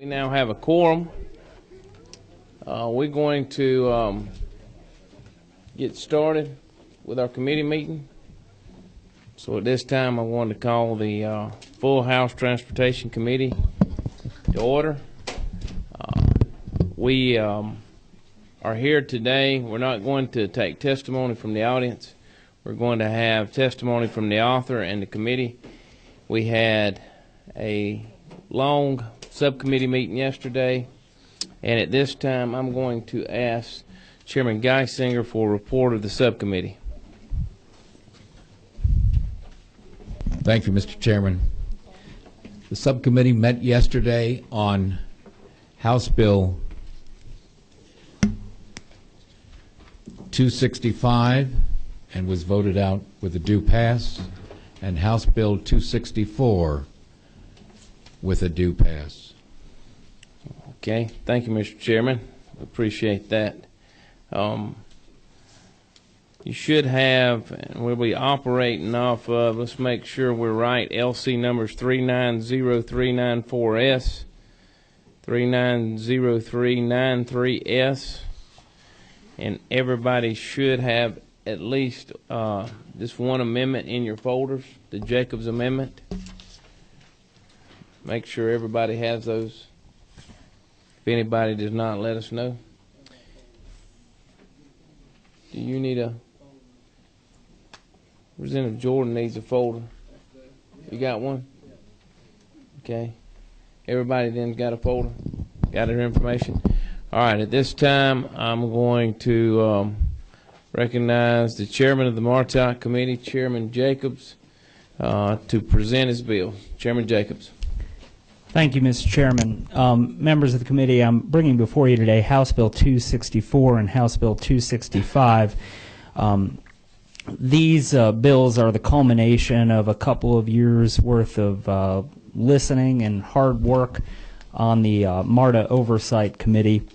We now have a quorum. We're going to get started with our committee meeting. So at this time, I wanted to call the Full House Transportation Committee to order. We are here today. We're not going to take testimony from the audience. We're going to have testimony from the author and the committee. We had a long subcommittee meeting yesterday, and at this time I'm going to ask Chairman Geisinger for a report of the subcommittee. Thank you, Mr. Chairman. The subcommittee met yesterday on House Bill 265 and was voted out with a due pass, and House Bill 264 with a due pass. Okay, thank you, Mr. Chairman. Appreciate that. You should have, and we'll be operating off of, let's make sure we're right, LC numbers 390394S, 390393S, and everybody should have at least this one amendment in your folders, the Jacobs Amendment. Make sure everybody has those. If anybody does not, let us know. Do you need a... Representative Jordan needs a folder. You got one? Okay. Everybody then got a folder? Got their information? All right, at this time, I'm going to recognize the chairman of the Martech Committee, Chairman Jacobs, to present his bill. Chairman Jacobs. Thank you, Mr. Chairman. Members of the committee, I'm bringing before you today House Bill 264 and House Bill 265. These bills are the culmination of a couple of years' worth of listening and hard work on the MARTA Oversight Committee.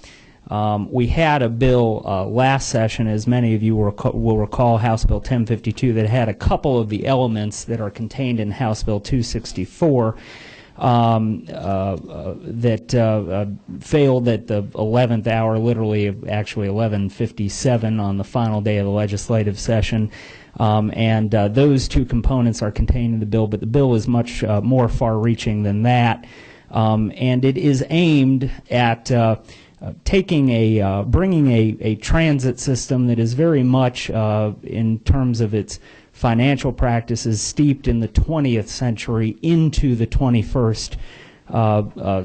We had a bill last session, as many of you will recall, House Bill 1052, that had a couple of the elements that are contained in House Bill 264 that failed at the 11th hour, literally actually 11:57 on the final day of the legislative session. And those two components are contained in the bill, but the bill is much more far-reaching than that. And it is aimed at bringing a transit system that is very much, in terms of its financial practices, steeped in the 20th century into the 21st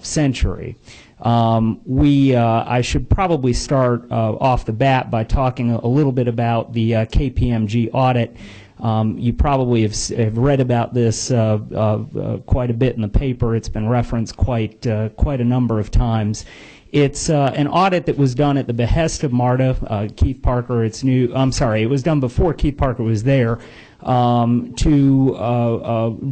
century. I should probably start off the bat by talking a little bit about the KPMG audit. You probably have read about this quite a bit in the paper. It's been referenced quite a number of times. It's an audit that was done at the behest of MARTA. Keith Parker, it was done before Keith Parker was there, to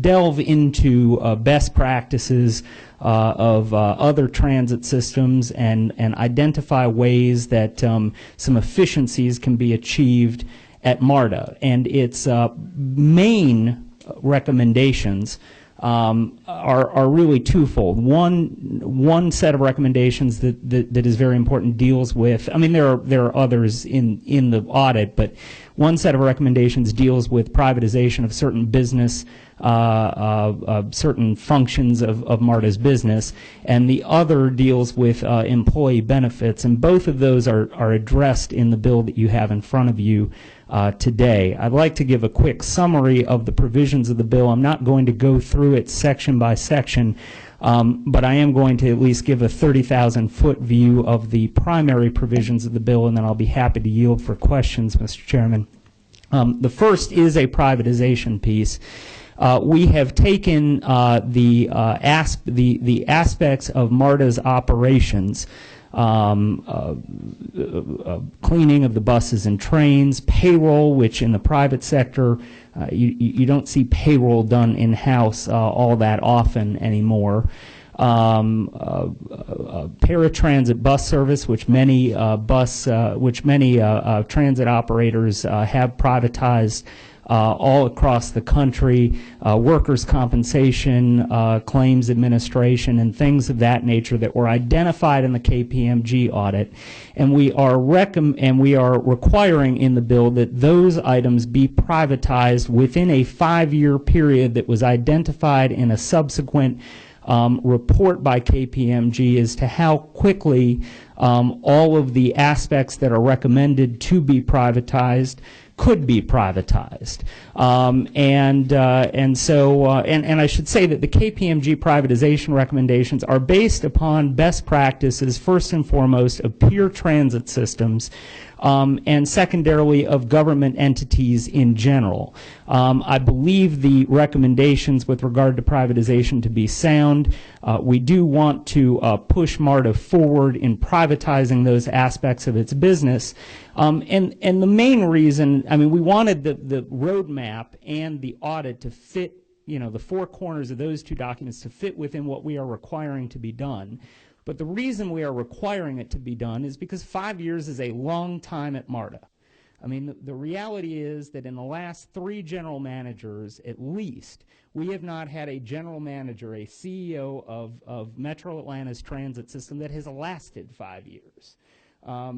delve into best practices of other transit systems and identify ways that some efficiencies can be achieved at MARTA. And its main recommendations are really twofold. One set of recommendations that is very important deals with, I mean, there are others in the audit, but one set of recommendations deals with privatization of certain business, certain functions of MARTA's business, and the other deals with employee benefits, and both of those are addressed in the bill that you have in front of you today. I'd like to give a quick summary of the provisions of the bill. I'm not going to go through it section by section, but I am going to at least give a 30,000-foot view of the primary provisions of the bill, and then I'll be happy to yield for questions, Mr. Chairman. The first is a privatization piece. We have taken the aspects of MARTA's operations, cleaning of the buses and trains, payroll, which in the private sector you don't see payroll done in-house all that often anymore. Paratransit bus service, which many transit operators have privatized all across the country, workers' compensation, claims administration, and things of that nature that were identified in the KPMG audit. And we are requiring in the bill that those items be privatized within a 5-year period that was identified in a subsequent report by KPMG as to how quickly all of the aspects that are recommended to be privatized could be privatized. And I should say that the KPMG privatization recommendations are based upon best practices, first and foremost, of peer transit systems, and secondarily of government entities in general. I believe the recommendations with regard to privatization to be sound. We do want to push MARTA forward in privatizing those aspects of its business. And the main reason, I mean, we wanted the roadmap and the audit to fit, the four corners of those two documents to fit within what we are requiring to be done. But the reason we are requiring it to be done is because 5 years is a long time at MARTA. I mean, the reality is that in the last 3 general managers, at least, we have not had a general manager, a CEO of Metro Atlanta's transit system that has lasted 5 years. I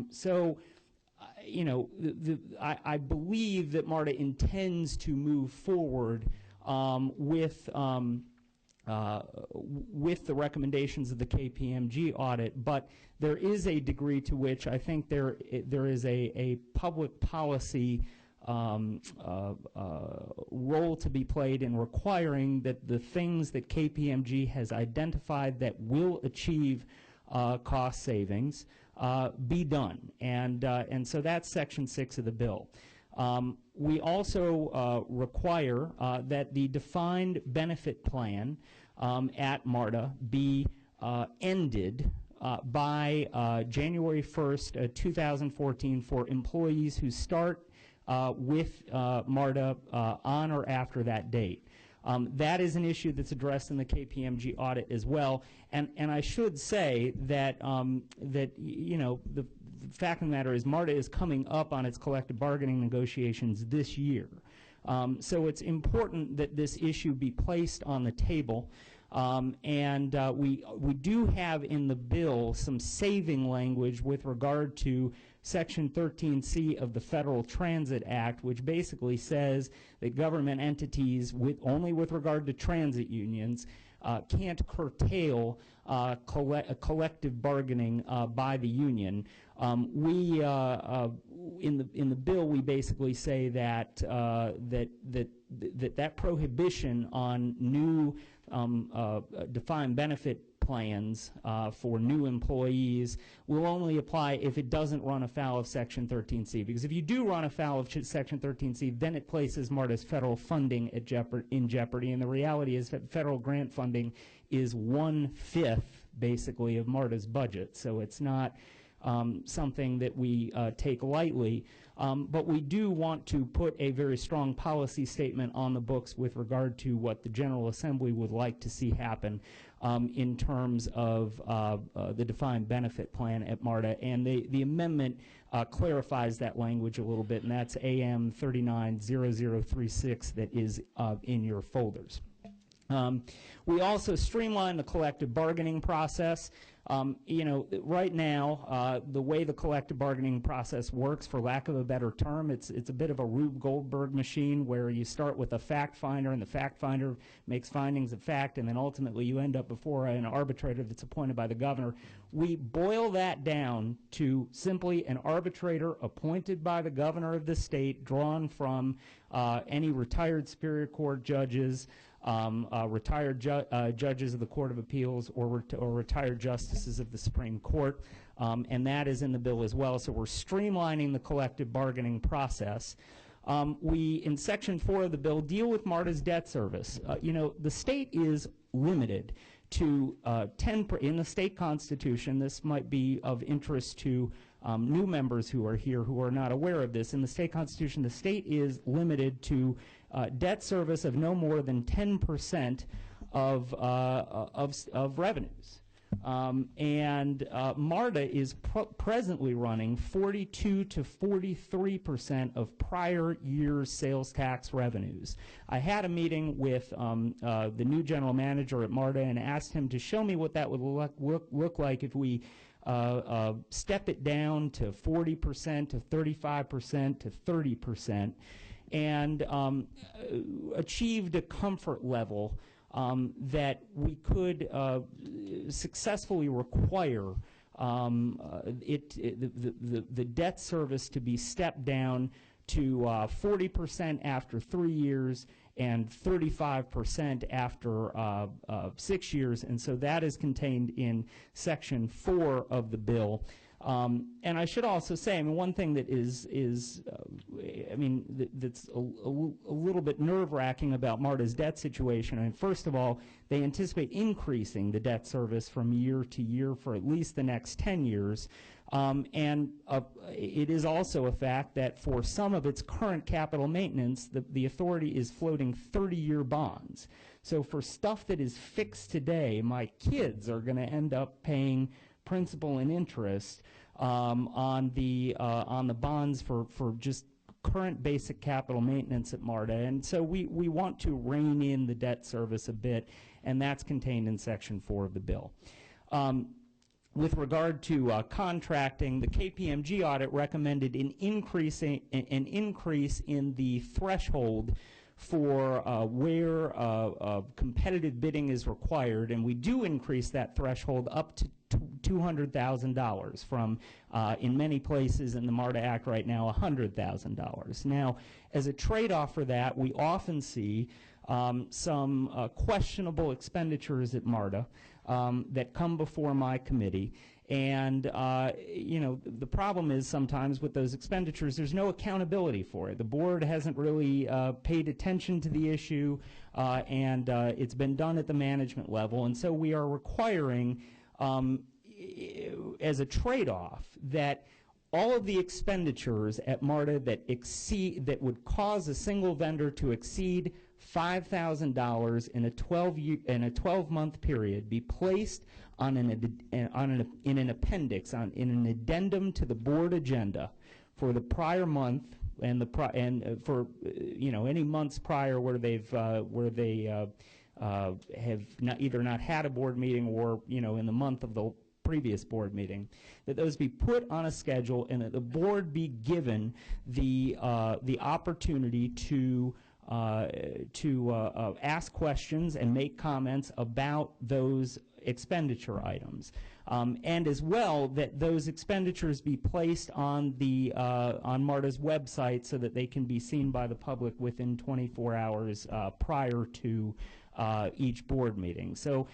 believe that MARTA intends to move forward with the recommendations of the KPMG audit, but there is a degree to which I think there is a public policy role to be played in requiring that the things that KPMG has identified that will achieve cost savings be done, and so that's Section 6 of the bill. We also require that the defined benefit plan at MARTA be ended by January 1st, 2014 for employees who start with MARTA on or after that date. That is an issue that's addressed in the KPMG audit as well, and I should say that the fact of the matter is MARTA is coming up on its collective bargaining negotiations this year. So it's important that this issue be placed on the table. We do have in the bill some saving language with regard to Section 13C of the Federal Transit Act, which basically says that government entities, only with regard to transit unions, can't curtail collective bargaining by the union. In the bill, we basically say that that prohibition on new defined benefit plans for new employees will only apply if it doesn't run afoul of Section 13C. Because if you do run afoul of Section 13C, then it places MARTA's federal funding in jeopardy. And the reality is that federal grant funding is 1/5, basically, of MARTA's budget. So it's not something that we take lightly. But we do want to put a very strong policy statement on the books with regard to what the General Assembly would like to see happen in terms of the defined benefit plan at MARTA. And the amendment clarifies that language a little bit, and that's AM 390036 that is in your folders. We also streamline the collective bargaining process. Right now, the way the collective bargaining process works, for lack of a better term, it's a bit of a Rube Goldberg machine where you start with a fact finder, and the fact finder makes findings of fact, and then ultimately you end up before an arbitrator that's appointed by the governor. We boil that down to simply an arbitrator appointed by the governor of the state, drawn from any retired Superior Court judges, retired judges of the Court of Appeals, or retired justices of the Supreme Court, and that is in the bill as well. So we're streamlining the collective bargaining process. We, in Section 4 of the bill, deal with MARTA's debt service. The state is limited to 10%. In the state constitution, this might be of interest to new members who are here who are not aware of this. In the state constitution, the state is limited to debt service of no more than 10% of revenues. And MARTA is presently running 42 to 43% of prior year's sales tax revenues. I had a meeting with the new general manager at MARTA and asked him to show me what that would look like if we step it down to 40%, to 35%, to 30%, and achieved a comfort level that we could successfully require the debt service to be stepped down to 40% after 3 years and 35% after 6 years, and so that is contained in Section 4 of the bill. And I should also say, I mean, one thing that that's a little bit nerve-wracking about MARTA's debt situation. I mean, first of all, they anticipate increasing the debt service from year to year for at least the next 10 years. It is also a fact that for some of its current capital maintenance, the authority is floating 30-year bonds. So for stuff that is fixed today, my kids are going to end up paying principal and interest on the bonds for just current basic capital maintenance at MARTA, and so we want to rein in the debt service a bit, and that's contained in Section 4 of the bill. With regard to contracting, the KPMG audit recommended an increase in the threshold for where competitive bidding is required, and we do increase that threshold up to $200,000 from, in many places in the MARTA Act right now, $100,000. Now, as a trade-off for that, we often see some questionable expenditures at MARTA that come before my committee. And, the problem is sometimes with those expenditures, there's no accountability for it. The board hasn't really paid attention to the issue, and it's been done at the management level. And so we are requiring, as a trade-off, that all of the expenditures at MARTA that would cause a single vendor to exceed $5,000 in a 12-month period be placed in an appendix, in an addendum to the board agenda for the prior month and for any months prior where they have either not had a board meeting or in the month of the previous board meeting, that those be put on a schedule and that the board be given the opportunity to ask questions and make comments about those expenditure items, and as well that those expenditures be placed on on MARTA's website so that they can be seen by the public within 24 hours prior to each board meeting. So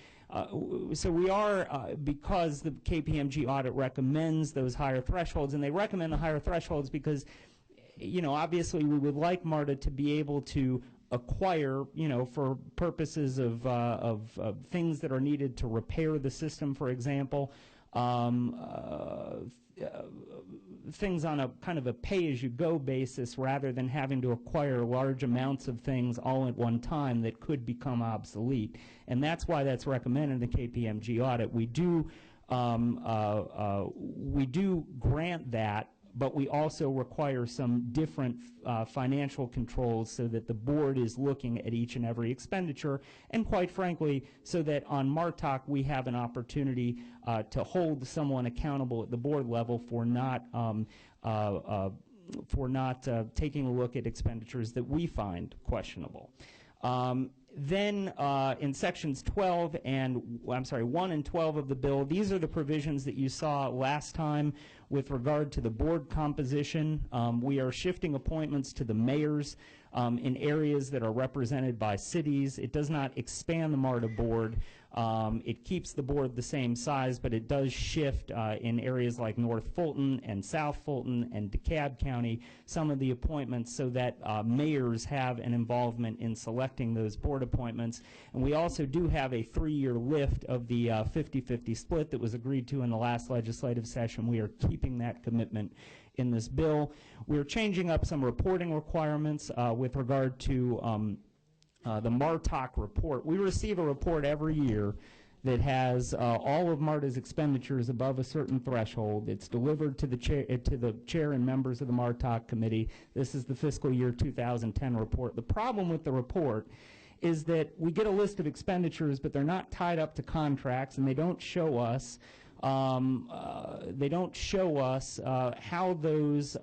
we are, because the KPMG audit recommends those higher thresholds, and they recommend the higher thresholds because, obviously we would like MARTA to be able to acquire, for purposes of things that are needed to repair the system, for example, things on a kind of a pay-as-you-go basis rather than having to acquire large amounts of things all at one time that could become obsolete. And that's why that's recommended in the KPMG audit. We do grant that, but we also require some different financial controls so that the board is looking at each and every expenditure, and quite frankly, so that on MARTOC we have an opportunity to hold someone accountable at the board level for not taking a look at expenditures that we find questionable. Then in sections 1 and 12 of the bill, these are the provisions that you saw last time with regard to the board composition. We are shifting appointments to the mayors in areas that are represented by cities. It does not expand the MARTA board. It keeps the board the same size, but it does shift in areas like North Fulton and South Fulton and DeKalb County some of the appointments so that mayors have an involvement in selecting those board appointments. And we also do have a 3-year lift of the 50-50 split that was agreed to in the last legislative session. We are keeping that commitment in this bill. We're changing up some reporting requirements with regard to the MARTOC report. We receive a report every year that has all of MARTA's expenditures above a certain threshold. It's delivered to the chair and members of the MARTOC committee. This is the fiscal year 2010 report. The problem with the report is that we get a list of expenditures, but they're not tied up to contracts, and they don't show us how those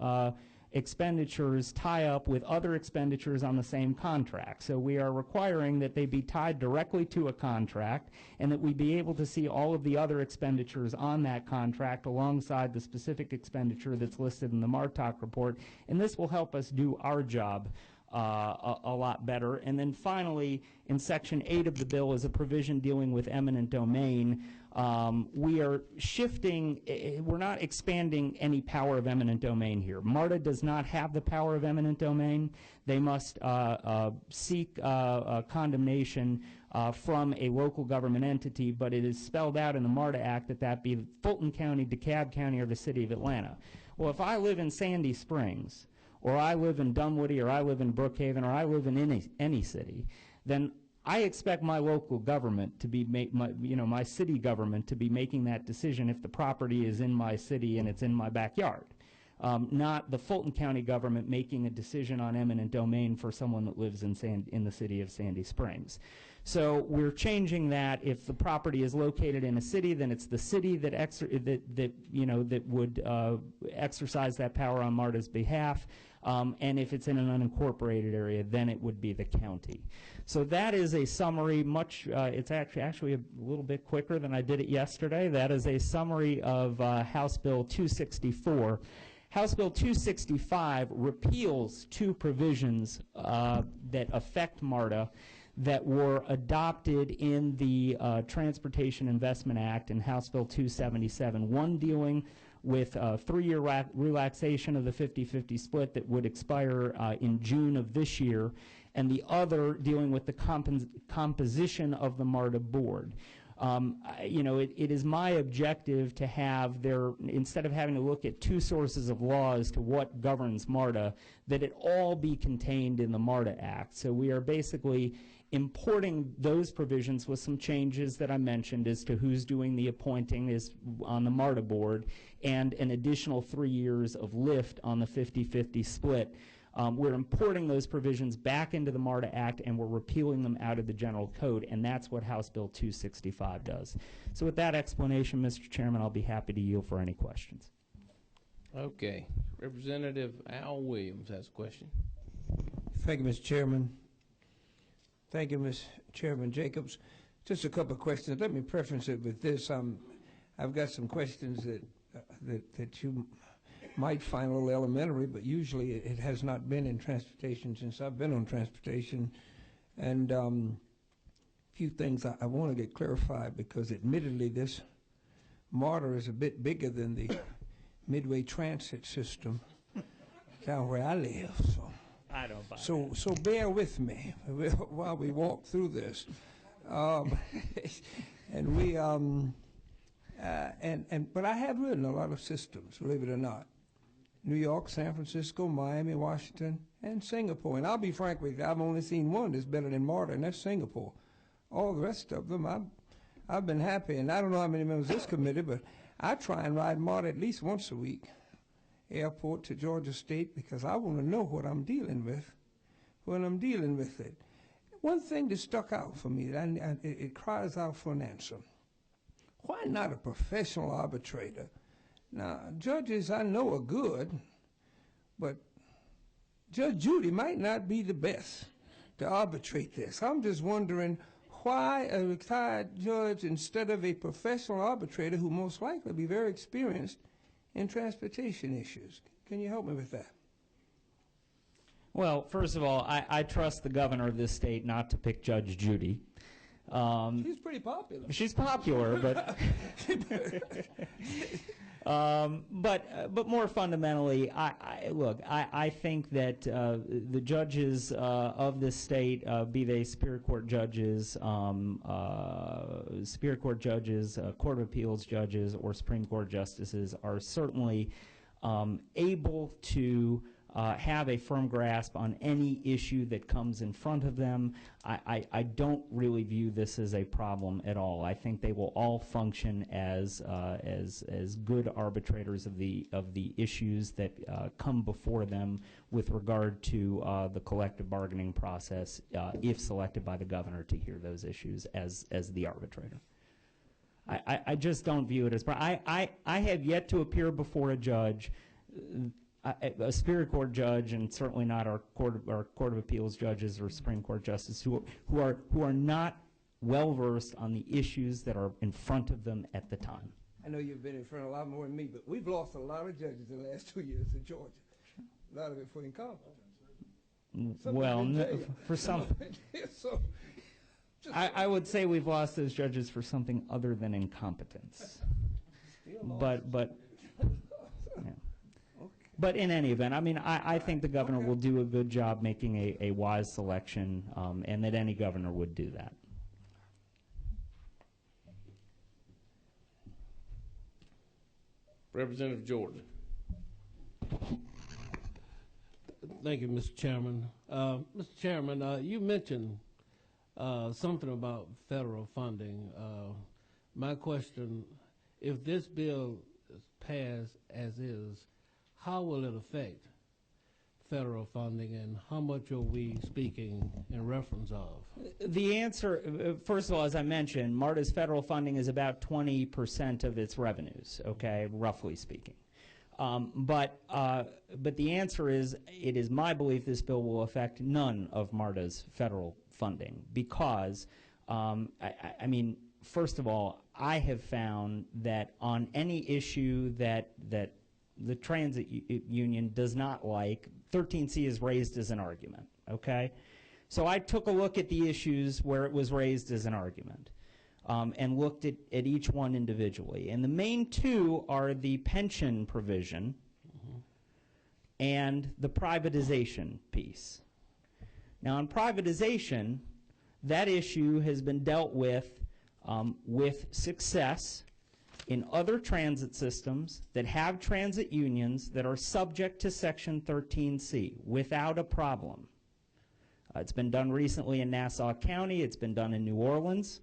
expenditures tie up with other expenditures on the same contract. So we are requiring that they be tied directly to a contract and that we be able to see all of the other expenditures on that contract alongside the specific expenditure that's listed in the MARTOC report, and this will help us do our job a lot better. And then finally, in Section 8 of the bill is a provision dealing with eminent domain. We are shifting, we're not expanding any power of eminent domain here. MARTA does not have the power of eminent domain. They must seek condemnation from a local government entity, but it is spelled out in the MARTA Act that that be Fulton County, DeKalb County, or the City of Atlanta. Well, if I live in Sandy Springs, or I live in Dunwoody, or I live in Brookhaven, or I live in any city, then I expect my local government to be my city government to be making that decision if the property is in my city and it's in my backyard. Not the Fulton County government making a decision on eminent domain for someone that lives in the city of Sandy Springs. So we're changing that. If the property is located in a city, then it's the city that would exercise that power on MARTA's behalf. And if it's in an unincorporated area, then it would be the county. So that is a summary. It's actually a little bit quicker than I did it yesterday. That is a summary of House Bill 264. House Bill 265 repeals two provisions that affect MARTA that were adopted in the Transportation Investment Act and House Bill 277, one dealing with a 3-year relaxation of the 50-50 split that would expire in June of this year, and the other dealing with the composition of the MARTA board. It is my objective to have instead of having to look at two sources of law as to what governs MARTA, that it all be contained in the MARTA Act. So we are basically importing those provisions with some changes that I mentioned as to who's doing the appointing is on the MARTA board, and an additional 3 years of lift on the 50-50 split. We're importing those provisions back into the MARTA Act, and we're repealing them out of the General Code, and that's what House Bill 265 does. So with that explanation, Mr. Chairman, I'll be happy to yield for any questions. Okay. Representative Al Williams has a question. Thank you, Mr. Chairman. Thank you, Ms. Chairman Jacobs. Just a couple of questions. Let me preface it with this. I've got some questions that you might find a little elementary, but usually it has not been in transportation since I've been on transportation. And a few things I want to get clarified, because admittedly this MARTA is a bit bigger than the Midway Transit System down where I live. So I don't buy so bear with me while we walk through this. And we but I have ridden a lot of systems, believe it or not. New York, San Francisco, Miami, Washington, and Singapore. And I'll be frank with you, I've only seen one that's better than MARTA, and that's Singapore. All the rest of them, I've been happy. And I don't know how many members of this committee, but I try and ride MARTA at least once a week, airport to Georgia State, because I want to know what I'm dealing with when I'm dealing with it. One thing that stuck out for me, and it cries out for an answer. Why not a professional arbitrator? Now, judges I know are good, but Judge Judy might not be the best to arbitrate this. I'm just wondering why a retired judge instead of a professional arbitrator who most likely be very experienced in transportation issues. Can you help me with that? Well, first of all, I trust the governor of this state not to pick Judge Judy. She's pretty popular. She's popular, but but more fundamentally, I think that the judges of this state, be they Superior Court judges, Court of Appeals judges, or Supreme Court justices, are certainly able to have a firm grasp on any issue that comes in front of them. I don't really view this as a problem at all. I think they will all function as good arbitrators of the issues that come before them with regard to the collective bargaining process, if selected by the governor to hear those issues as the arbitrator. I just don't view it as. I have yet to appear before a judge, a Superior Court judge, and certainly not our Court of Appeals judges or Supreme Court justices who are not well versed on the issues that are in front of them at the time. I know you've been in front of a lot more than me, but we've lost a lot of judges in the last 2 years in Georgia. A lot of it for incompetence. Well, for some, So, I would say we've lost those judges for something other than incompetence. But yeah. okay. But in any event, I mean, I think the governor will do a good job making a wise selection, and that any governor would do that. Representative Jordan. Thank you, Mr. Chairman. Mr. Chairman, you mentioned something about federal funding. My question, if this bill is passed as is, how will it affect federal funding, and how much are we speaking in reference of? The answer, first of all, as I mentioned, MARTA's federal funding is about 20% of its revenues, okay, roughly speaking. But the answer is, it is my belief this bill will affect none of MARTA's federal funding because, I mean, first of all, I have found that on any issue that the transit union does not like, 13C is raised as an argument, okay? So I took a look at the issues where it was raised as an argument. And looked at each one individually. And the main two are the pension provision and the privatization piece. Now, on privatization, that issue has been dealt with success in other transit systems that have transit unions that are subject to Section 13C without a problem. It's been done recently in Nassau County. It's been done in New Orleans.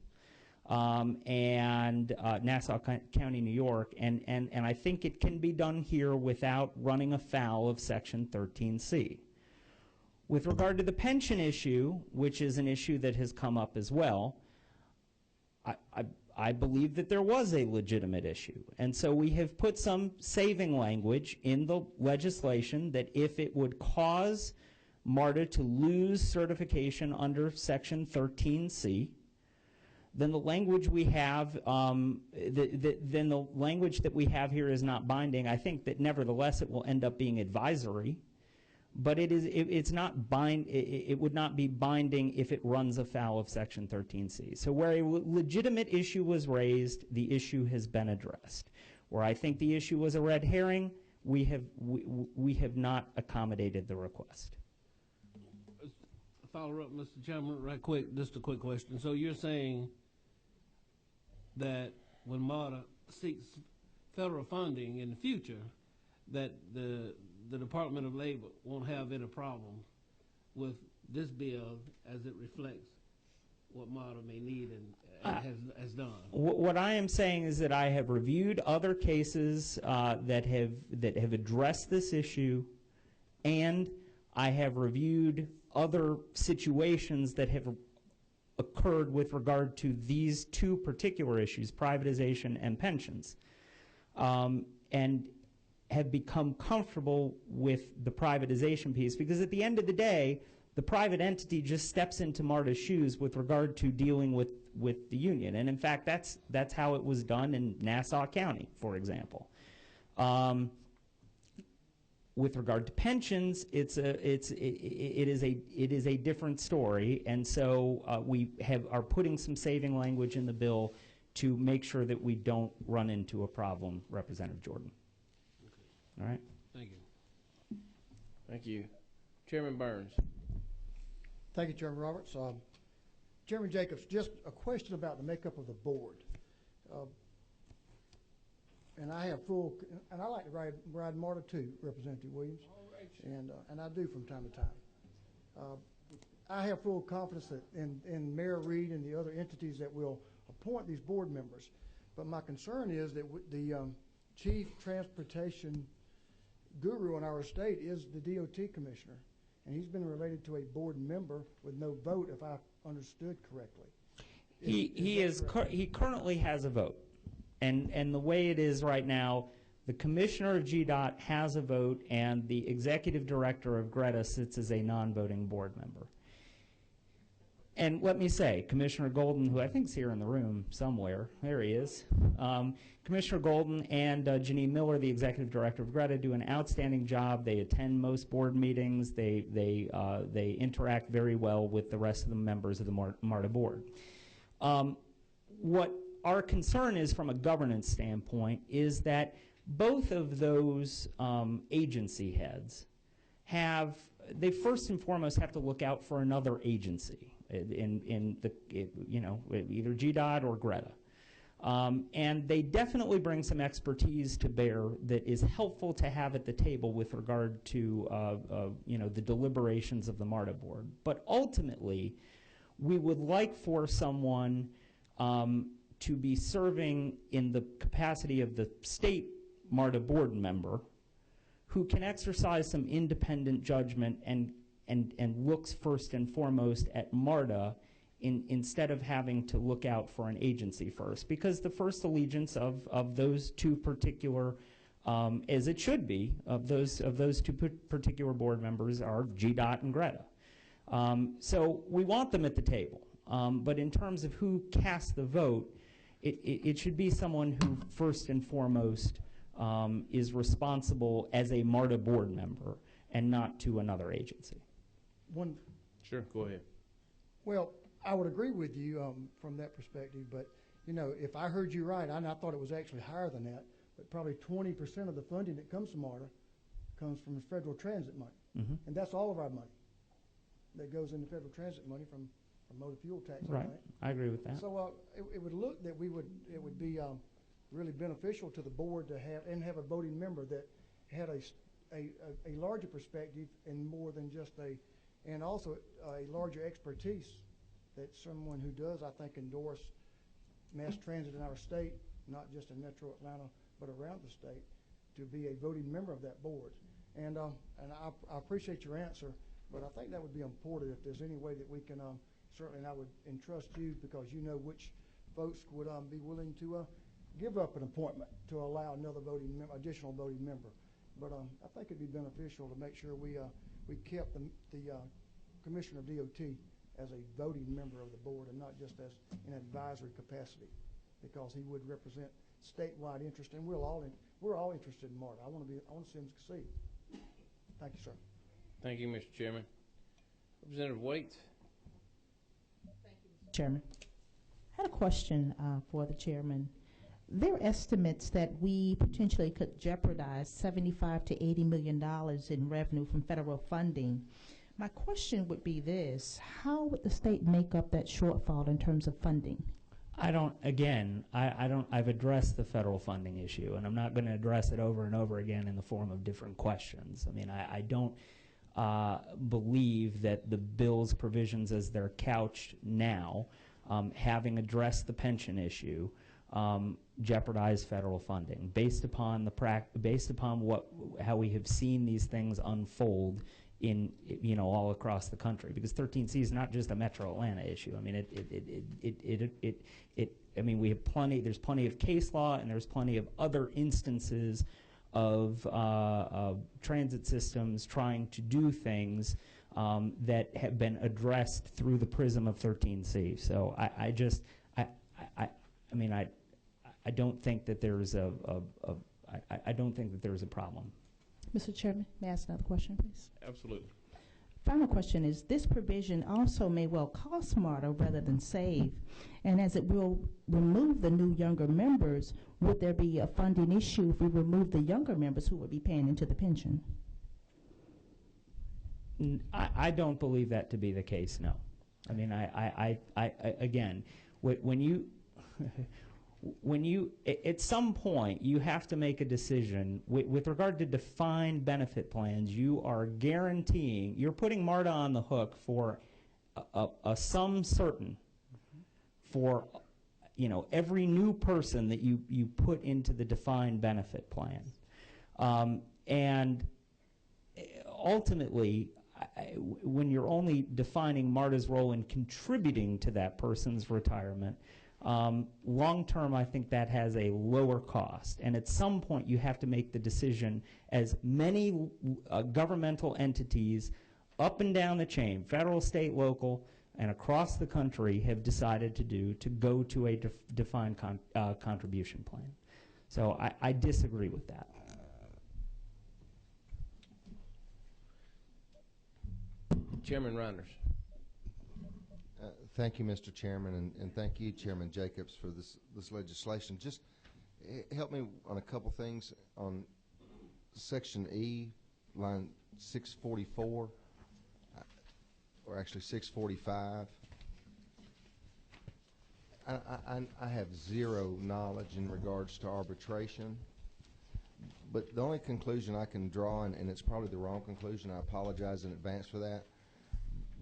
And Nassau County, New York, and I think it can be done here without running afoul of Section 13C. With regard to the pension issue, which is an issue that has come up as well, I believe that there was a legitimate issue. And so we have put some saving language in the legislation that if it would cause MARTA to lose certification under Section 13C, then the language we have, then the language that we have here is not binding. I think that nevertheless it will end up being advisory, but it's not it would not be binding if it runs afoul of Section 13C. So where a legitimate issue was raised, the issue has been addressed. Where I think the issue was a red herring, we have not accommodated the request. Follow up, Mr. Chairman, right quick, just a quick question. So you're saying that when MARTA seeks federal funding in the future, that the Department of Labor won't have any problem with this bill as it reflects what MARTA may need and has done? What I am saying is that I have reviewed other cases that have addressed this issue, and I have reviewed other situations that have occurred with regard to these two particular issues, privatization and pensions, and have become comfortable with the privatization piece, because at the end of the day, the private entity just steps into MARTA's shoes with regard to dealing with the union. And in fact, that's how it was done in Nassau County, for example. With regard to pensions, it is a different story, and so we are putting some saving language in the bill to make sure that we don't run into a problem, Representative Jordan. Okay. All right. Thank you. Thank you. Chairman Burns. Thank you, Chairman Roberts. Chairman Jacobs, just a question about the makeup of the board. And I have full, and I like to ride MARTA too, Representative Williams. All right, And I do from time to time. I have full confidence that in Mayor Reed and the other entities that will appoint these board members. But my concern is that the chief transportation guru in our state is the DOT commissioner, and he's been related to a board member with no vote, if I understood correctly. He currently has a vote, and the way it is right now, the commissioner of GDOT has a vote, and the executive director of Greta sits as a non-voting board member. And let me say, Commissioner Golden, who I think is here in the room somewhere, there he is. Commissioner Golden and Janine Miller, the executive director of Greta, do an outstanding job. They attend most board meetings. They interact very well with the rest of the members of the MARTA board. What our concern is from a governance standpoint is that both of those agency heads they first and foremost have to look out for another agency either GDOT or Greta. And they definitely bring some expertise to bear that is helpful to have at the table with regard to the deliberations of the MARTA board. But ultimately, we would like for someone to be serving in the capacity of the state MARTA board member who can exercise some independent judgment and looks first and foremost at MARTA instead of having to look out for an agency first. Because the first allegiance of those two particular, as it should be, of those two particular board members are GDOT and Greta. So we want them at the table. But in terms of who casts the vote, it should be someone who first and foremost is responsible as a MARTA board member and not to another agency. Sure, go ahead. Well, I would agree with you from that perspective, but if I heard you right, and I thought it was actually higher than that, but probably 20% of the funding that comes to MARTA comes from federal transit money, and that's all of our money that goes into federal transit money from motor fuel tax. Right, I agree with that. So it would look that it would be really beneficial to the board to have a voting member that had a larger perspective and more than just and also a larger expertise, that someone who does, I think, endorse mass transit in our state, not just in Metro Atlanta, but around the state, to be a voting member of that board. And I appreciate your answer, but I think that would be important if there's any way that we can, certainly, and I would entrust you because you know which folks would be willing to give up an appointment to allow another additional voting member. But I think it'd be beneficial to make sure we kept the commissioner of DOT as a voting member of the board and not just as an advisory capacity, because he would represent statewide interest, and we're all interested in MARTA. I want to see him succeed. Thank you, sir. Thank you, Mr. Chairman. Representative Waits. Thank you, Mr. Chairman. I had a question for the chairman. There are estimates that we potentially could jeopardize $75 to $80 million in revenue from federal funding. My question would be this: how would the state make up that shortfall in terms of funding? I've addressed the federal funding issue, and I'm not going to address it over and over again in the form of different questions. I mean, I don't believe that the bill's provisions as they're couched now, having addressed the pension issue, jeopardize federal funding based upon how we have seen these things unfold in all across the country, because 13C is not just a Metro Atlanta issue. I mean, we have there's plenty of case law, and there's plenty of other instances of transit systems trying to do things that have been addressed through the prism of 13C. So I don't think that there is I don't think that there is a problem. Mr. Chairman, may I ask another question, please? Absolutely. Final question is, this provision also may well cost MARTA rather than save, and as it will remove the new younger members, would there be a funding issue if we remove the younger members who would be paying into the pension? I don't believe that to be the case, no. I mean, again, when when you, at some point, you have to make a decision with regard to defined benefit plans. You are guaranteeing, you're putting MARTA on the hook for a sum certain for, you know, every new person that you put into the defined benefit plan. And ultimately, when you're only defining MARTA's role in contributing to that person's retirement, long term, I think that has a lower cost. And at some point, you have to make the decision, as many governmental entities up and down the chain, federal, state, local, and across the country have decided to do, to go to a defined contribution plan. So I disagree with that. Chairman Reinders. Thank you, Mr. Chairman, and thank you, Chairman Jacobs, for this legislation. Just help me on a couple things on Section E, line 644, or actually 645. I have zero knowledge in regards to arbitration, but the only conclusion I can draw, and it's probably the wrong conclusion, I apologize in advance for that,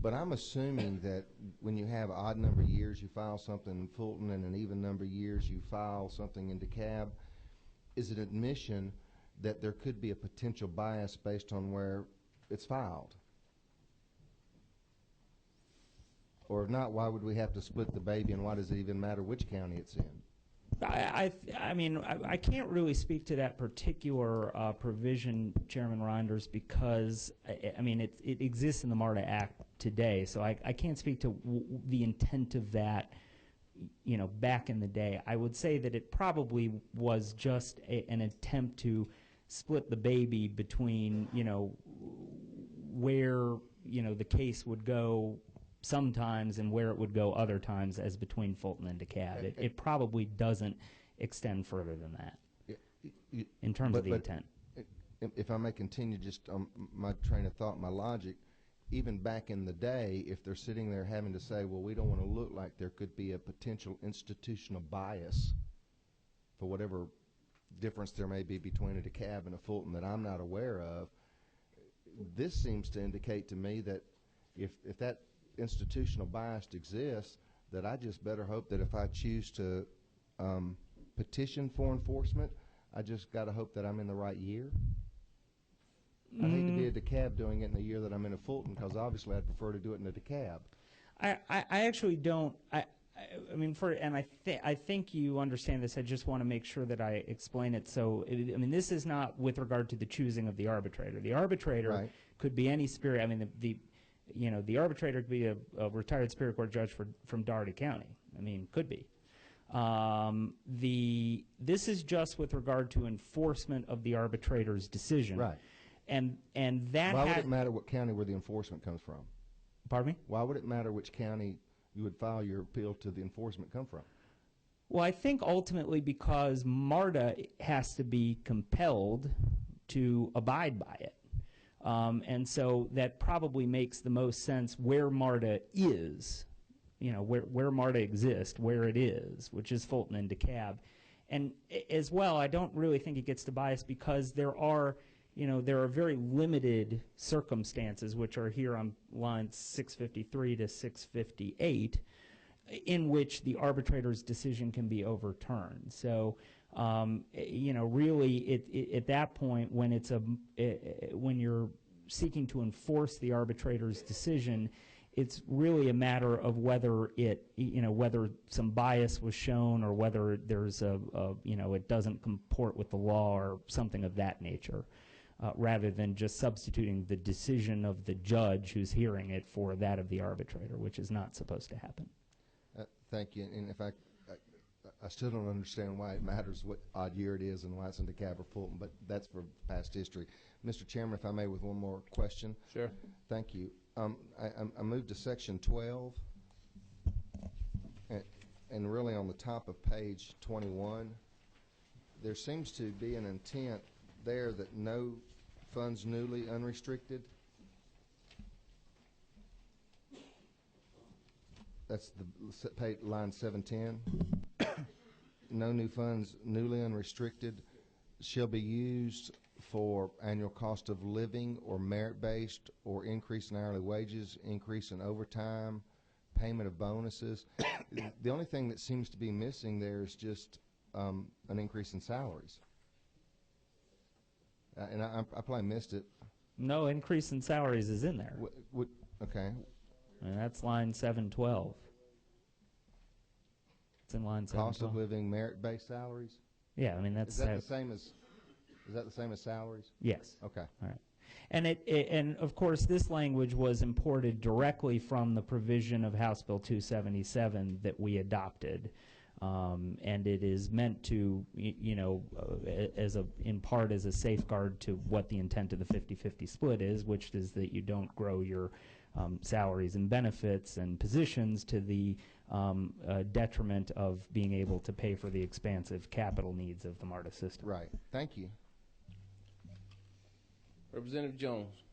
but I'm assuming that when you have odd number of years, you file something in Fulton, and an even number of years, you file something in DeKalb, is an admission that there could be a potential bias based on where it's filed. Or if not, why would we have to split the baby, and why does it even matter which county it's in? I mean, I can't really speak to that particular provision, Chairman Reinders, because, I mean, it exists in the MARTA Act today, so I can't speak to the intent of that, you know, back in the day. I would say that it probably was just an attempt to split the baby between, you know, where, you know, the case would go sometimes and where it would go other times, as between Fulton and DeKalb. It probably doesn't extend further than that in terms of the intent. If I may continue just on my train of thought, my logic, even back in the day, if they're sitting there having to say, well, we don't want to look like there could be a potential institutional bias for whatever difference there may be between a DeKalb and a Fulton that I'm not aware of, this seems to indicate to me that if that institutional bias exists, that I just better hope that if I choose to petition for enforcement, I just got to hope that I'm in the right year. I hate to be a DeKalb doing it in the year that I'm in a Fulton, because obviously I'd prefer to do it in a DeKalb. I actually don't. I mean, I think you understand this. I just want to make sure that I explain it. So, I mean, this is not with regard to the choosing of the arbitrator. The arbitrator could be any Superior. I mean, the arbitrator could be a retired Superior Court judge from Dougherty County. I mean, could be. This is just with regard to enforcement of the arbitrator's decision. Right. And that. Why would it matter what county where the enforcement comes from? Pardon me? Why would it matter which county you would file your appeal to the enforcement come from? Well, I think ultimately because MARTA has to be compelled to abide by it. And so that probably makes the most sense where MARTA is, you know, where MARTA exists, where it is, which is Fulton and DeKalb. And as well, I don't really think it gets to bias because there are very limited circumstances, which are here on lines 653 to 658, in which the arbitrator's decision can be overturned. So, really, at that point, when when you're seeking to enforce the arbitrator's decision, it's really a matter of whether whether some bias was shown or whether there's it doesn't comport with the law or something of that nature, rather than just substituting the decision of the judge who's hearing it for that of the arbitrator, which is not supposed to happen. Thank you. And in fact, I still don't understand why it matters what odd year it is and why it's in DeKalb or Fulton, but that's for past history. Mr. Chairman, if I may, with one more question. Sure. Thank you. I moved to Section 12, and really on the top of page 21, there seems to be an intent there that no funds newly unrestricted. That's the line 710. no new funds newly unrestricted shall be used for annual cost of living or merit-based or increase in hourly wages, increase in overtime, payment of bonuses. The only thing that seems to be missing there is just an increase in salaries. And I probably missed it. No increase in salaries is in there. Okay. And that's line 712. It's in line 712. Cost of living, merit-based salaries? Yeah, I mean, that's... Is that the same as salaries? Yes. Okay. All right. And and of course, this language was imported directly from the provision of House Bill 277 that we adopted. And it is meant to, in part as a safeguard to what the intent of the 50-50 split is, which is that you don't grow your salaries and benefits and positions to the detriment of being able to pay for the expansive capital needs of the MARTA system. Right. Thank you. Representative Jones.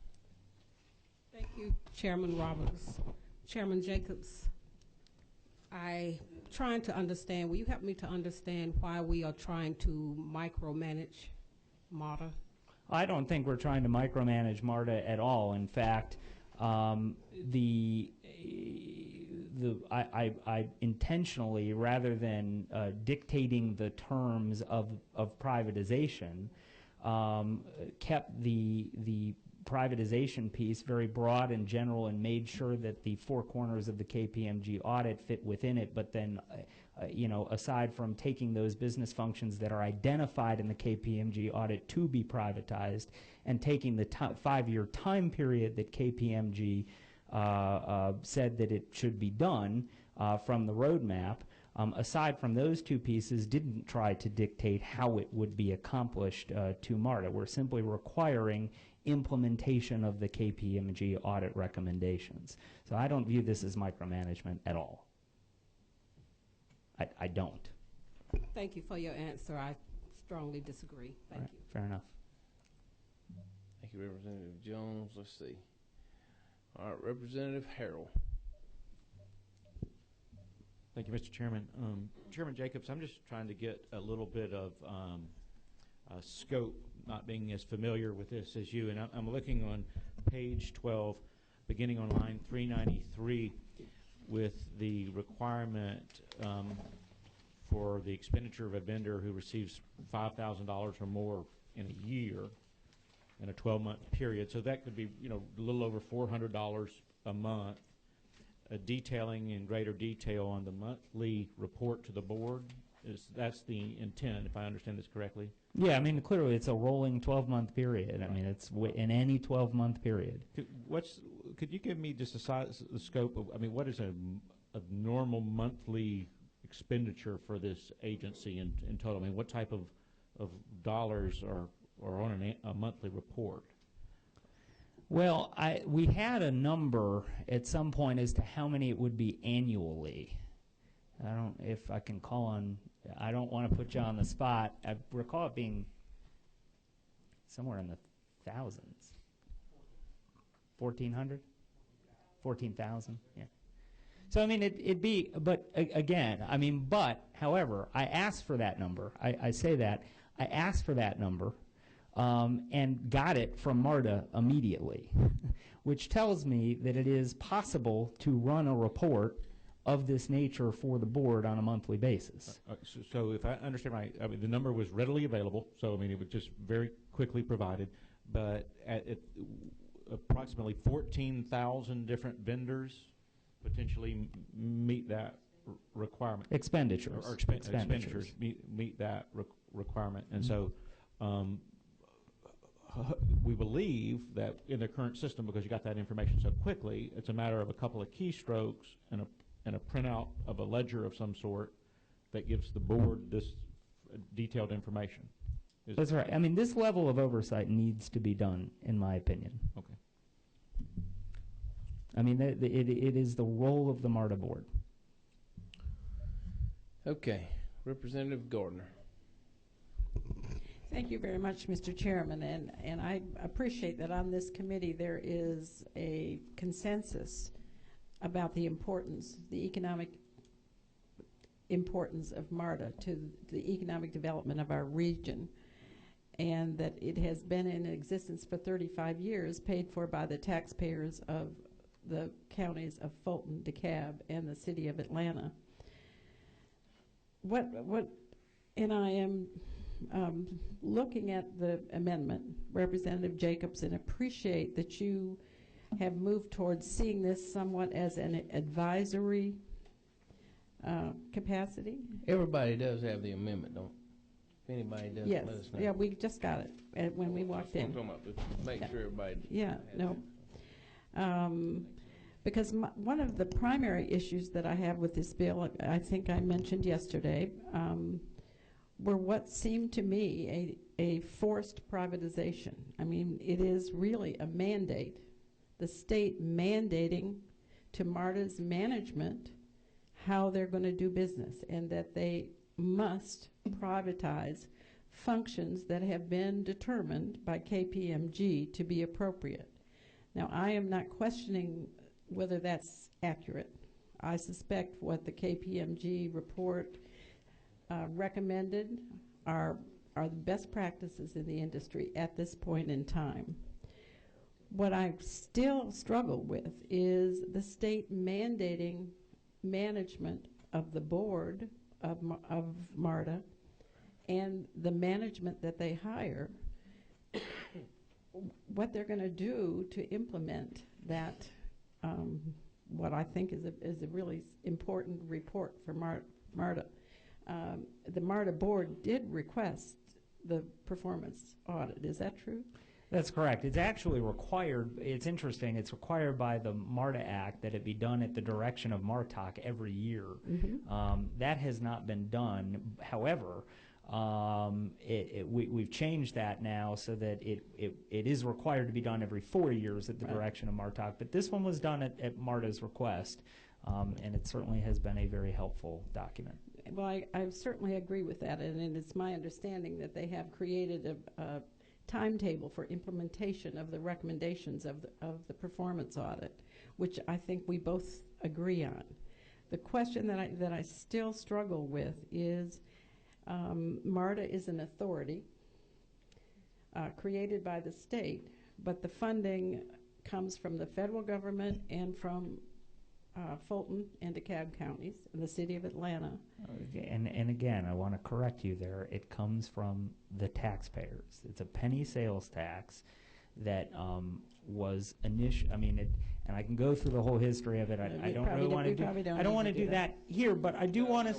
Thank you, Chairman Roberts. Chairman Jacobs, I'm trying to understand, will you help me to understand why we are trying to micromanage MARTA? I don't think we're trying to micromanage MARTA at all. In fact, I intentionally, rather than dictating the terms of privatization, kept the privatization piece very broad and general and made sure that the four corners of the KPMG audit fit within it, but then, aside from taking those business functions that are identified in the KPMG audit to be privatized and taking the 5-year time period that KPMG said that it should be done from the roadmap, aside from those two pieces, didn't try to dictate how it would be accomplished to MARTA. We're simply requiring implementation of the KPMG audit recommendations. So I don't view this as micromanagement at all. I don't. Thank you for your answer. I strongly disagree. Thank you. Fair enough. Thank you, Representative Jones. Let's see. All right, Representative Harrell. Thank you, Mr. Chairman. Chairman Jacobs, I'm just trying to get a little bit of scope, not being as familiar with this as you, and I'm looking on page 12, beginning on line 393, with the requirement for the expenditure of a vendor who receives $5,000 or more in a year in a 12-month period. So that could be, a little over $400 a month. Detailing in greater detail on the monthly report to the board. That's the intent, if I understand this correctly? Yeah, I mean, clearly it's a rolling 12-month period. I mean, it's in any 12-month period. Could you give me just the scope of, what is a normal monthly expenditure for this agency in total? I mean, what type of dollars are on a monthly report? Well, we had a number at some point as to how many it would be annually. I don't want to put you on the spot. I recall it being somewhere in the thousands. 1,400? 14,000, yeah. So, I mean, it'd be, but again, however, I asked for that number. I say that. I asked for that number. And got it from MARTA immediately, which tells me that it is possible to run a report of this nature for the board on a monthly basis. So if I understand right, the number was readily available, so it was just very quickly provided, but at approximately 14,000 different vendors potentially meet that requirement. Expenditures. Or expenditures meet that requirement, and so we believe that in the current system, because you got that information so quickly, it's a matter of a couple of keystrokes and a printout of a ledger of some sort that gives the board this detailed information. That's right. I mean, this level of oversight needs to be done, in my opinion. Okay. I mean, it is the role of the MARTA board. Okay. Representative Gardner. Thank you very much, Mr. Chairman, and I appreciate that on this committee there is a consensus about the importance, the economic importance of MARTA to the economic development of our region, and that it has been in existence for 35 years, paid for by the taxpayers of the counties of Fulton, DeKalb, and the city of Atlanta. And I am looking at the amendment, Representative Jacobs, and appreciate that you have moved towards seeing this somewhat as an advisory capacity. Everybody does have the amendment, don't? If anybody doesn't, Yes. let us know. Yeah, we just got it when we walked in. That's what I'm talking about. Just make sure everybody. Yeah, has no. it. Because one of the primary issues that I have with this bill, I think I mentioned yesterday, were what seemed to me a forced privatization. I mean, it is really a mandate, the state mandating to MARTA's management how they're going to do business, and that they must privatize functions that have been determined by KPMG to be appropriate. Now, I am not questioning whether that's accurate. I suspect what the KPMG report recommended are the best practices in the industry at this point in time. What I still struggle with is the state mandating management of the board of MARTA and the management that they hire, what they're going to do to implement that, what I think is a really important report for MARTA. The MARTA board did request the performance audit. Is that true? That's correct. It's actually required. It's interesting. It's required by the MARTA Act that it be done at the direction of MARTOC every year. Mm-hmm. That has not been done. However, we've changed that now so that it is required to be done every 4 years at the direction of MARTOC. But this one was done at MARTA's request, and it certainly has been a very helpful document. Well, I certainly agree with that, and it's my understanding that they have created a timetable for implementation of the recommendations of the performance audit, which I think we both agree on. The question that I still struggle with is MARTA is an authority created by the state, but the funding comes from the federal government and from Fulton and DeKalb counties and the city of Atlanta. And again, I want to correct you there. It comes from the taxpayers. It's a penny sales tax that was initial. I mean, and I can go through the whole history of it. I don't really want to do. I don't want to do that here, but I do want to.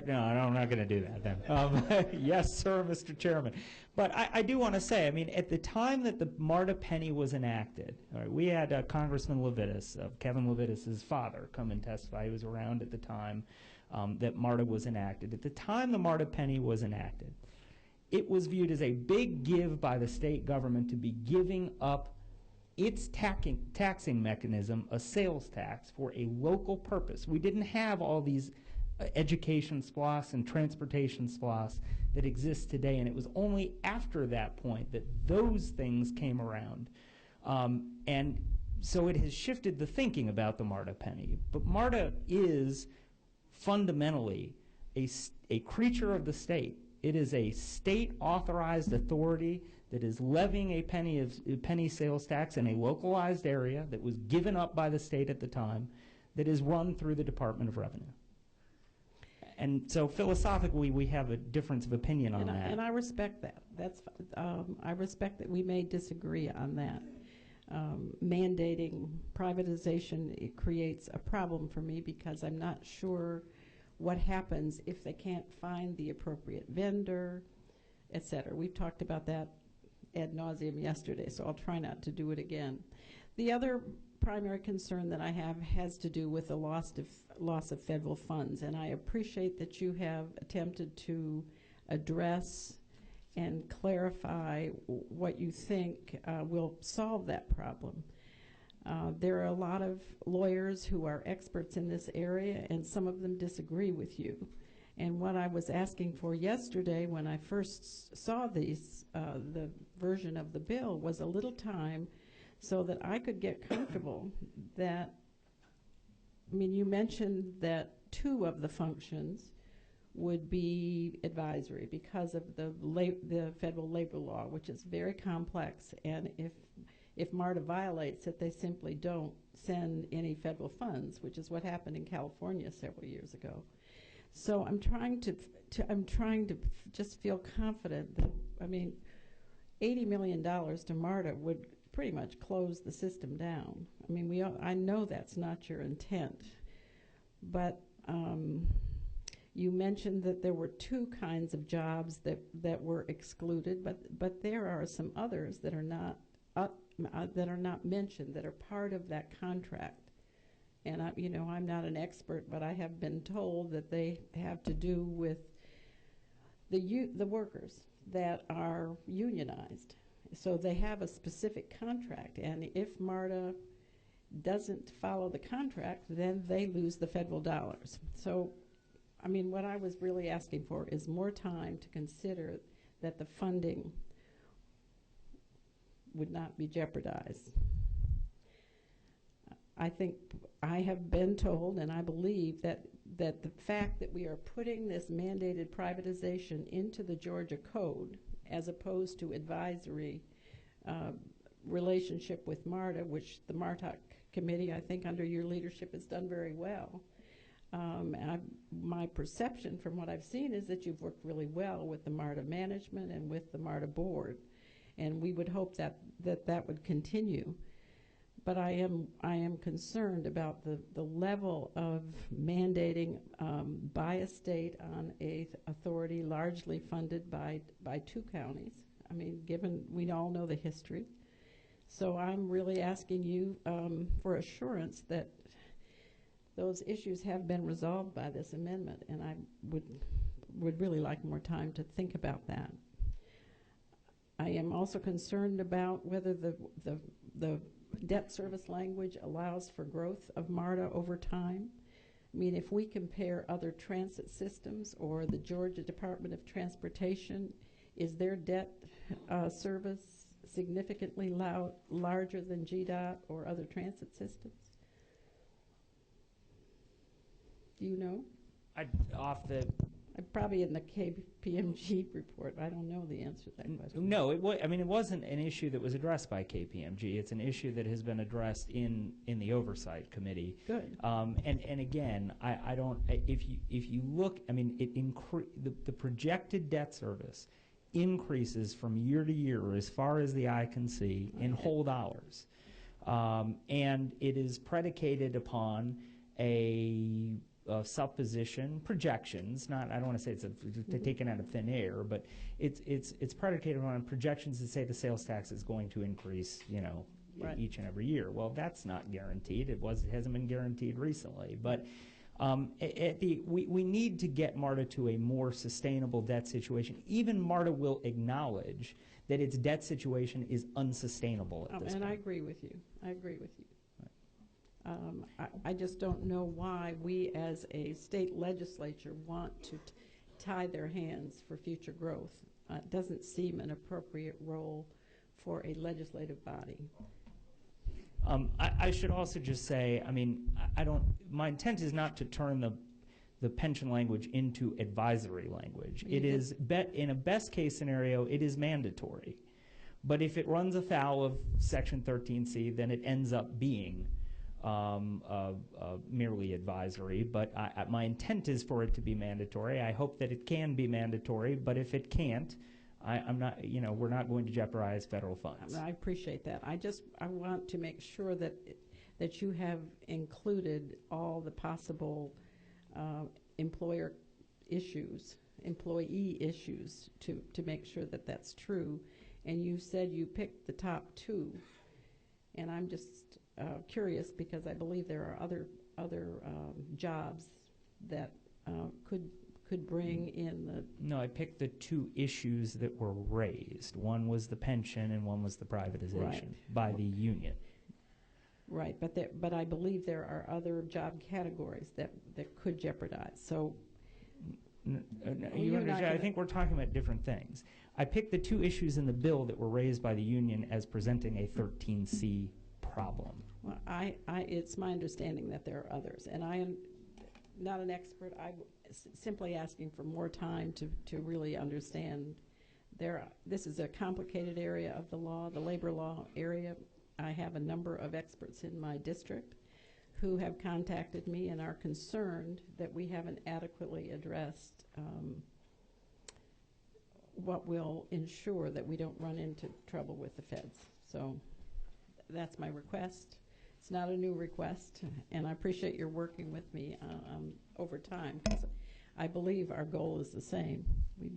No, I'm not going to do that then. Yes, sir, Mr. Chairman. But I do want to say, I mean, at the time that the MARTA penny was enacted, all right, we had Congressman Levitas, Kevin Levitas' father, come and testify. He was around at the time that MARTA was enacted. At the time the MARTA penny was enacted, it was viewed as a big give by the state government to be giving up its taxing mechanism, a sales tax, for a local purpose. We didn't have all these education SPLOS and transportation SPLOS that exists today, and it was only after that point that those things came around. And so it has shifted the thinking about the MARTA penny. But MARTA is fundamentally a creature of the state. It is a state-authorized authority that is levying a penny sales tax in a localized area that was given up by the state at the time, that is run through the Department of Revenue. And so philosophically, we have a difference of opinion on that. And I respect that. I respect that we may disagree on that. Mandating privatization, it creates a problem for me because I'm not sure what happens if they can't find the appropriate vendor, et cetera. We've talked about that ad nauseum yesterday, so I'll try not to do it again. The other primary concern that I have has to do with the loss of federal funds, and I appreciate that you have attempted to address and clarify what you think will solve that problem. There are a lot of lawyers who are experts in this area, and some of them disagree with you. And what I was asking for yesterday when I first saw the version of the bill was a little time so that I could get comfortable that, I mean, you mentioned that 2 of the functions would be advisory because of the federal labor law, which is very complex. And if MARTA violates it, they simply don't send any federal funds, which is what happened in California several years ago. So I'm trying to just feel confident that, I mean, $80 million to MARTA would pretty much close the system down. I mean, I know that's not your intent, but you mentioned that there were two kinds of jobs that were excluded, but there are some others that are not mentioned, that are part of that contract. And I'm not an expert, but I have been told that they have to do with the workers that are unionized. So they have a specific contract, and if MARTA doesn't follow the contract, then they lose the federal dollars. So, I mean, what I was really asking for is more time to consider that the funding would not be jeopardized. I think I have been told, and I believe that the fact that we are putting this mandated privatization into the Georgia Code as opposed to advisory relationship with MARTA, which the MARTA committee, I think under your leadership, has done very well. My perception from what I've seen is that you've worked really well with the MARTA management and with the MARTA board, and we would hope that would continue. But I am concerned about the level of mandating by a state on a authority largely funded by two counties. I mean, given we all know the history. So I'm really asking you for assurance that those issues have been resolved by this amendment, and I would really like more time to think about that. I am also concerned about whether the debt service language allows for growth of MARTA over time. I mean, if we compare other transit systems or the Georgia Department of Transportation, is their debt service significantly larger than GDOT or other transit systems? Do you know? Probably in the KPMG report. I don't know the answer to that question. No, it wasn't an issue that was addressed by KPMG. It's an issue that has been addressed in the Oversight Committee. Good. And again, I don't. If you look, I mean, the projected debt service increases from year to year as far as the eye can see in whole dollars, and it is predicated upon a supposition, projections. I don't want to say it's taken out of thin air, but it's predicated on projections that say the sales tax is going to increase, Right. each and every year. Well, that's not guaranteed. It hasn't been guaranteed recently, but we need to get MARTA to a more sustainable debt situation. Even MARTA will acknowledge that its debt situation is unsustainable at this point. And I agree with you. I just don't know why we as a state legislature want to tie their hands for future growth. It doesn't seem an appropriate role for a legislative body. I should also just say, I mean, my intent is not to turn the pension language into advisory language. It is, in a best case scenario, it is mandatory. But if it runs afoul of Section 13C, then it ends up being merely advisory, but my intent is for it to be mandatory. I hope that it can be mandatory, but if it can't, I'm not. We're not going to jeopardize federal funds. I appreciate that. I want to make sure that you have included all the possible employer issues, employee issues, to make sure that that's true. And you said you picked the top two, and I'm just curious because I believe there are other jobs that could bring in the. No, I picked the two issues that were raised. One was the pension, and one was the privatization by the union. Right, but I believe there are other job categories that could jeopardize. So. You understand? I think we're talking about different things. I picked the two issues in the bill that were raised by the union as presenting a 13C problem. Well, it's my understanding that there are others, and I am not an expert. simply asking for more time to really understand. This is a complicated area of the law, the labor law area. I have a number of experts in my district who have contacted me and are concerned that we haven't adequately addressed what will ensure that we don't run into trouble with the feds. So that's my request. It's not a new request, and I appreciate your working with me over time, because I believe our goal is the same. We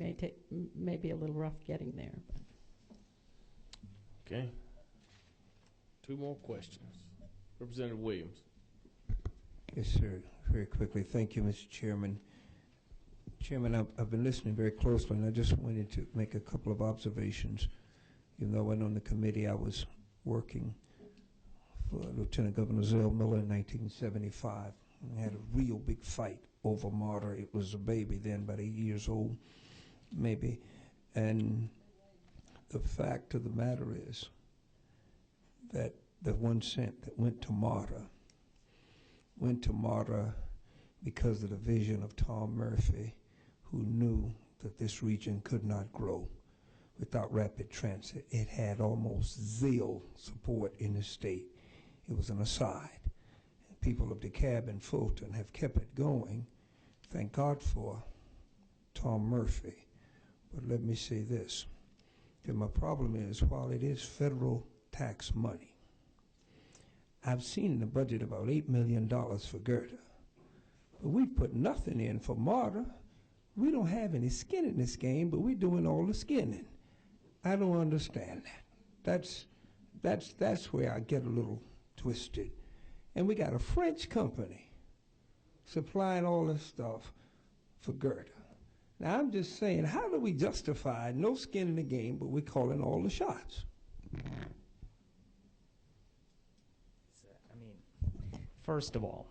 may be a little rough getting there. But. Okay. 2 more questions. Representative Williams. Yes, sir. Very quickly. Thank you, Mr. Chairman. Chairman, I've been listening very closely, and I just wanted to make a couple of observations. Even though I went on the committee, I was working for Lieutenant Governor Zell Miller in 1975. We had a real big fight over MARTA. It was a baby then, about 8 years old, maybe. And the fact of the matter is that the 1 cent that went to MARTA because of the vision of Tom Murphy, who knew that this region could not grow without rapid transit. It had almost zero support in the state. It was an aside. And people of DeKalb and Fulton have kept it going. Thank God for Tom Murphy. But let me say this. That my problem is, while it is federal tax money, I've seen in the budget about $8 million for Gerda. But we've put nothing in for MARTA. We don't have any skin in this game, but we're doing all the skinning. I don't understand that. That's where I get a little twisted. And we got a French company supplying all this stuff for Gerda. Now I'm just saying, how do we justify no skin in the game, but we're calling all the shots? I mean, first of all,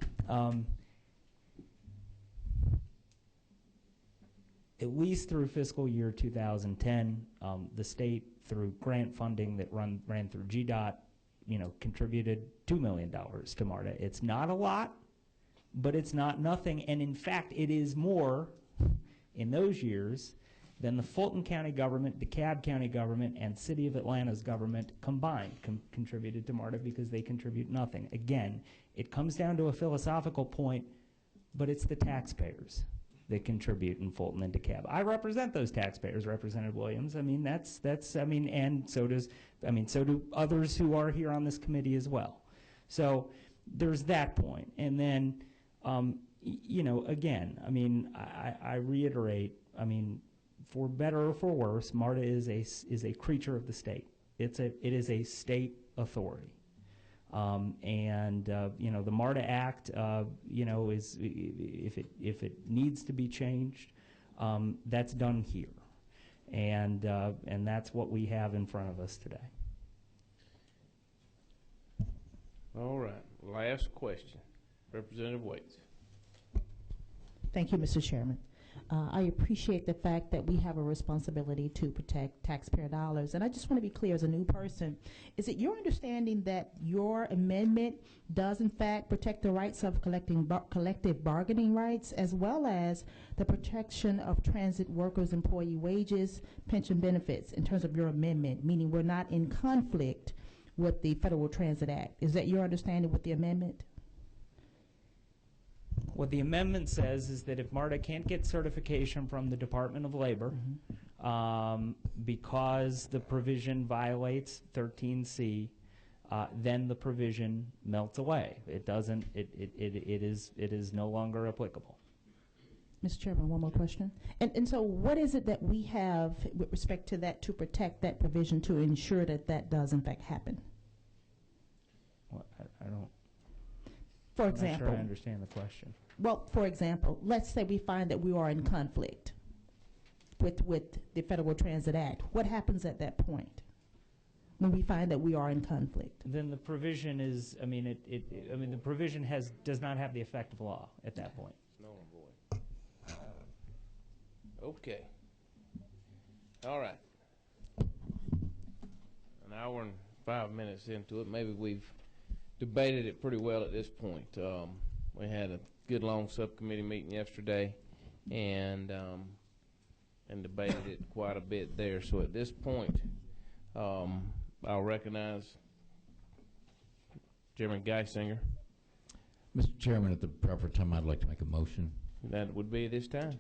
at least through fiscal year 2010, the state, through grant funding that ran through GDOT, contributed $2 million to MARTA. It's not a lot, but it's not nothing. And in fact, it is more in those years than the Fulton County government, DeKalb County government, and City of Atlanta's government combined contributed to MARTA, because they contribute nothing. Again, it comes down to a philosophical point, but it's the taxpayers that contribute in Fulton and DeKalb. I represent those taxpayers, Representative Williams. I mean, and so do others who are here on this committee as well. So there's that point. And then, again, I reiterate, for better or for worse, MARTA is a creature of the state. It is a state authority. The MARTA Act, is if it needs to be changed, that's done here, and that's what we have in front of us today. All right, last question, Representative Waits. Thank you, Mr. Chairman. I appreciate the fact that we have a responsibility to protect taxpayer dollars. And I just want to be clear, as a new person, is it your understanding that your amendment does in fact protect the rights of collective bargaining rights, as well as the protection of transit workers' employee wages, pension benefits, in terms of your amendment, meaning we're not in conflict with the Federal Transit Act? Is that your understanding with the amendment? What the amendment says is that if MARTA can't get certification from the Department of Labor, because the provision violates 13C, then the provision melts away. It doesn't. It is no longer applicable. Mr. Chairman, one more question. And so what is it that we have with respect to that to protect that provision to ensure that that does in fact happen? Well, I don't. For I'm example, not sure I understand the question. Well, for example, let's say we find that we are in conflict with the Federal Transit Act. What happens at that point when we find that we are in conflict? Then the provision is, the provision does not have the effect of law at that point. No, boy. Okay. All right. An hour and 5 minutes into it. Maybe we've debated it pretty well at this point. We had a good long subcommittee meeting yesterday, and debated it quite a bit there. So at this point, I'll recognize Chairman Geisinger. Mr. Chairman, at the proper time, I'd like to make a motion. That would be this time.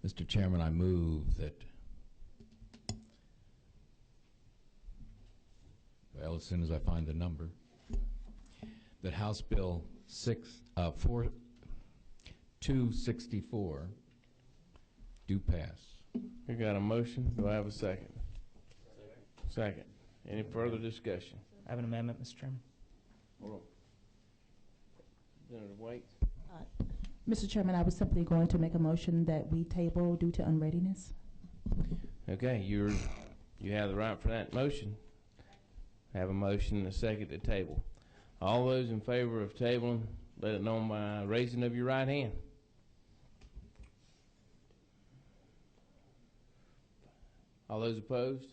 Mr. Chairman, I move that, well, as soon as I find the number, that House Bill 264 do pass. We got a motion. Do I have a second? Second. Any further discussion? I have an amendment, Mr. Chairman. Hold on. Senator White. Mr. Chairman, I was simply going to make a motion that we table due to unreadiness. Okay, you have the right for that motion. Have a motion and a second to table. All those in favor of tabling, let it know by raising of your right hand. All those opposed?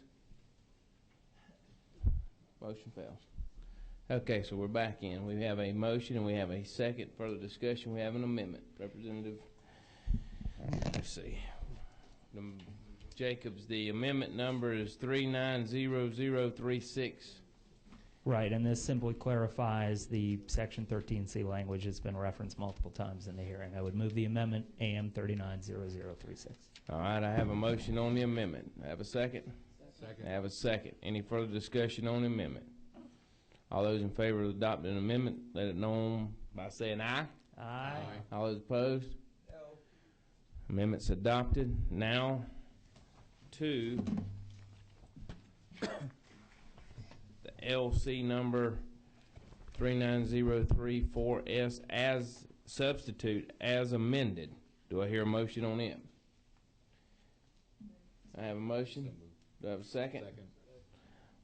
Motion fails. Okay, so we're back in. We have a motion and we have a second. Further discussion, we have an amendment. Representative, let's see. Jacobs, the amendment number is 390036. Right, and this simply clarifies the Section 13C language that's been referenced multiple times in the hearing. I would move the amendment AM 390036. All right, I have a motion on the amendment. I have a second? Second. I have a second. Any further discussion on the amendment? All those in favor of adopting an amendment, let it know by saying aye. Aye. All those opposed? No. Amendment's adopted. Now to the LC number 39034S as substitute as amended. Do I hear a motion on it? I have a motion. Do I have a second? Second.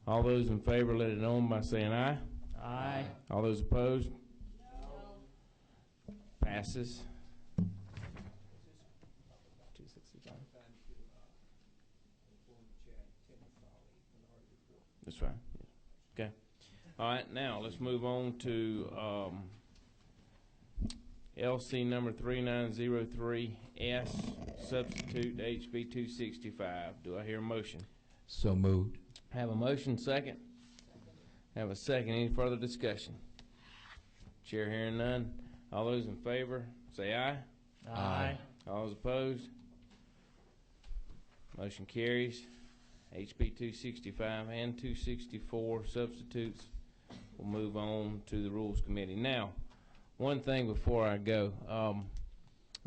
All those in favor, let it know by saying aye. Aye. All those opposed? No. Passes. 265. That's right. Okay. All right, now let's move on to LC number 3903S, substitute HB 265. Do I hear a motion? So moved. Have a motion, second? Have a second. Any further discussion? Chair hearing none. All those in favor, say aye. Aye. All those opposed? Motion carries. HB 265 and 264 substitutes. We'll move on to the Rules Committee. Now, one thing before I go, I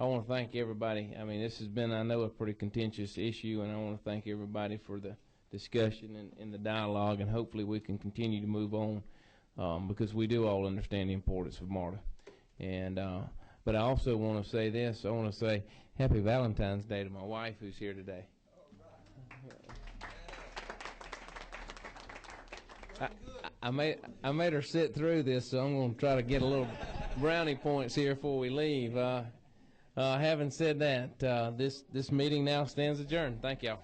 want to thank everybody. I mean, this has been, I know, a pretty contentious issue, and I want to thank everybody for the discussion and the dialogue, and hopefully we can continue to move on because we do all understand the importance of MARTA. And but I also want to say this. I want to say Happy Valentine's Day to my wife who's here today. I made her sit through this, so I'm going to try to get a little brownie points here before we leave. Having said that, this meeting now stands adjourned. Thank y'all.